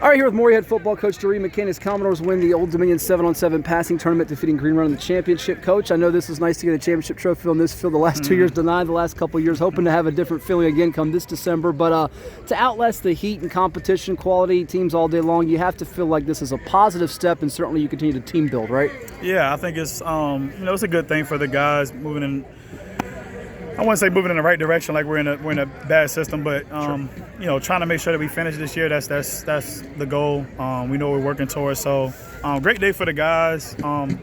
All right, here with Maury head football coach Dyrri McCain as Commodores win the Old Dominion 7-on-7 passing tournament, defeating Green Run in the championship. Coach, I know this was nice to get a championship trophy on this field the last 2 years, denied the last couple of years, hoping to have a different feeling again come this December. But to outlast the heat and competition, quality teams all day long, you have to feel like this is a positive step, and certainly you continue to team build, right? Yeah, I think it's it's a good thing for the guys moving in. I wouldn't say moving in the right direction, like we're in a bad system, but trying to make sure that we finish this year. That's the goal. We know we're working towards. So great day for the guys, and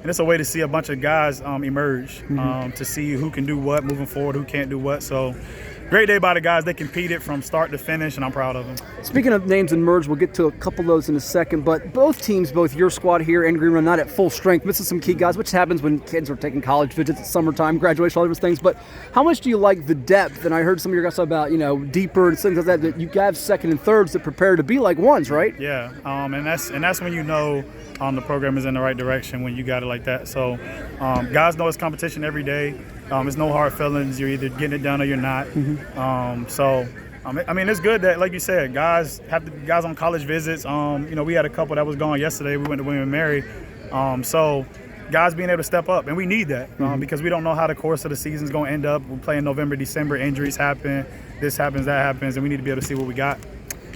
it's a way to see a bunch of guys emerge, to see who can do what moving forward, who can't do what. So great day by the guys. They competed from start to finish, and I'm proud of them. Speaking of names and merge, we'll get to a couple of those in a second, but both teams, both your squad here and Green Run, not at full strength, missing some key guys, which happens when kids are taking college visits at summertime, graduation, all those things. But how much do you like the depth? And I heard some of your guys talk about, deeper and things like that you have second and thirds that prepare to be like ones, right? Yeah, and that's when the program is in the right direction, when you got it like that. So guys know it's competition every day. It's no hard feelings. You're either getting it done or you're not. It's good that, like you said, guys on college visits. We had a couple that was gone yesterday. We went to William & Mary. So guys being able to step up, and we need that because we don't know how the course of the season is going to end up. We're playing November, December. Injuries happen. This happens, that happens, and we need to be able to see what we got.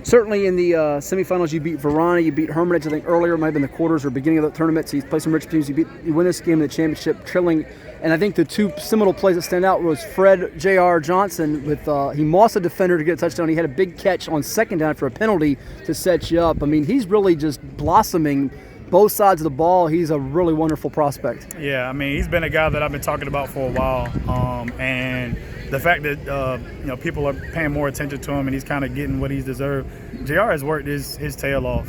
Certainly in the semifinals, you beat Verona, you beat Hermitage, I think earlier, it might have been the quarters or beginning of the tournament. So you played some rich teams. You win this game in the championship, trailing. And I think the two seminal plays that stand out was Fred J.R. Johnson with he mossed a defender to get a touchdown. He had a big catch on second down for a penalty to set you up. I mean, he's really just blossoming both sides of the ball. He's a really wonderful prospect. Yeah, he's been a guy that I've been talking about for a while, and the fact that people are paying more attention to him and he's kind of getting what he's deserved. JR has worked his tail off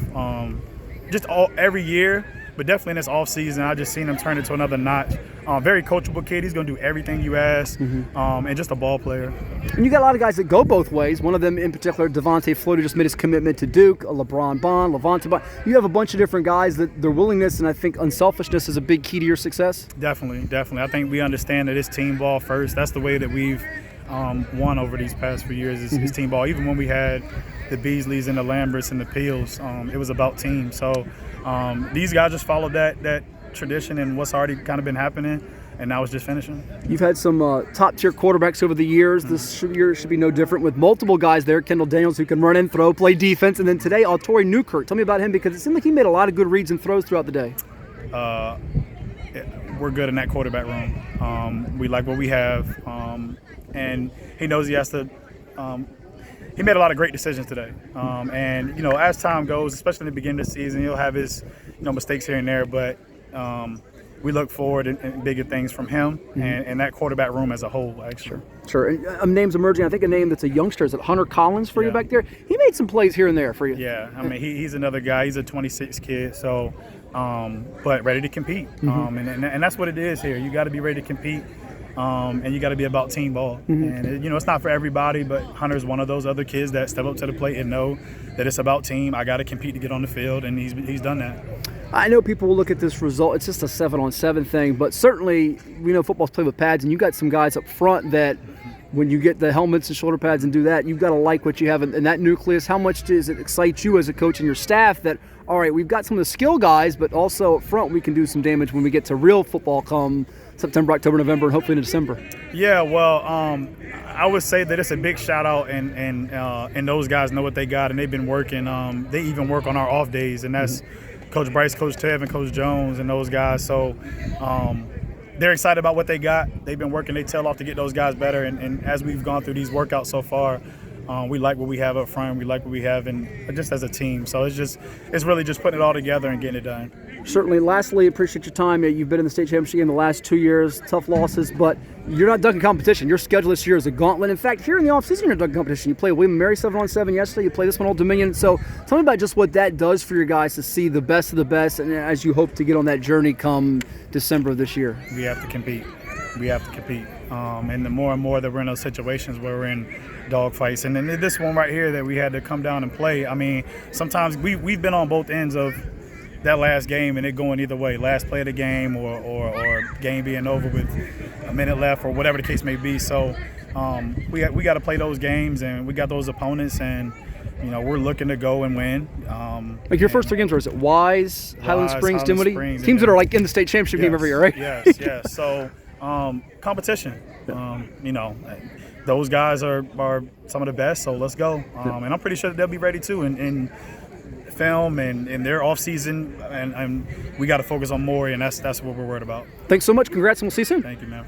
every year, but definitely in this offseason, I just seen him turn it to another notch. Very coachable kid. He's going to do everything you ask, and just a ball player. And you got a lot of guys that go both ways. One of them in particular, Devontae Floyd, who just made his commitment to Duke, LeBron Bond, Levante Bond. You have a bunch of different guys that their willingness and I think unselfishness is a big key to your success. Definitely. I think we understand that it's team ball first. That's the way that we've won over these past few years is team ball. Even when we had the Beasleys and the Lamberts and the Peels, it was about team. So these guys just followed that tradition and what's already kind of been happening, and now it's just finishing. You've had some top-tier quarterbacks over the years. This year should be no different with multiple guys there. Kendall Daniels, who can run and throw, play defense, and then today, Altori Newkirk. Tell me about him, because it seemed like he made a lot of good reads and throws throughout the day. We're good in that quarterback room. We like what we have, and he knows he has to he made a lot of great decisions today. And as time goes, especially in the beginning of the season, he'll have his mistakes here and there, but we look forward and bigger things from him and that quarterback room as a whole, actually. Sure. And names emerging. I think a name that's a youngster is Hunter Collins for you back there. He made some plays here and there for you. Yeah, he's another guy. He's a 26 kid, so but ready to compete. And that's what it is here. You got to be ready to compete. And you got to be about team ball. And it's not for everybody, but Hunter's one of those other kids that step up to the plate and know that it's about team. I got to compete to get on the field, and he's done that. I know people will look at this result. It's just a 7-on-7 thing, but certainly we know football's played with pads, and you got some guys up front that when you get the helmets and shoulder pads and do that, you've got to like what you have in that nucleus. How much does it excite you as a coach and your staff that, all right, we've got some of the skill guys, but also up front we can do some damage when we get to real football come September, October, November, and hopefully into December? Yeah, well, I would say that it's a big shout out, and those guys know what they got, and they've been working. They even work on our off days, and that's Coach Bryce, Coach Tev, and Coach Jones, and those guys. So they're excited about what they got. They've been working their tail off to get those guys better, and as we've gone through these workouts so far, we like what we have up front. We like what we have, and just as a team. So it's really just putting it all together and getting it done. Certainly. Lastly, appreciate your time. You've been in the state championship game the last 2 years, tough losses, but you're not ducking competition. Your schedule this year is a gauntlet. In fact, here in the offseason, you're ducking competition. You played William & Mary 7-on-7 yesterday. You play this one, Old Dominion. So tell me about just what that does for your guys to see the best of the best, and as you hope to get on that journey come December of this year. We have to compete. And the more and more that we're in those situations where we're in dogfights, and then this one right here that we had to come down and play, sometimes we've been on both ends of that last game and it going either way, last play of the game or game being over with a minute left or whatever the case may be. So we got to play those games, and we got those opponents, and we're looking to go and win. Like your first 3 games, or is it Wise, Highland Springs, Dinwiddie? Springs, Teams that are like in the state championship game every year, right? Yes. So competition. Those guys are some of the best. So let's go. And I'm pretty sure that they'll be ready too. And film and in their off season, and we got to focus on Maury, and that's what we're worried about. Thanks so much. Congrats, and we'll see you soon. Thank you, man.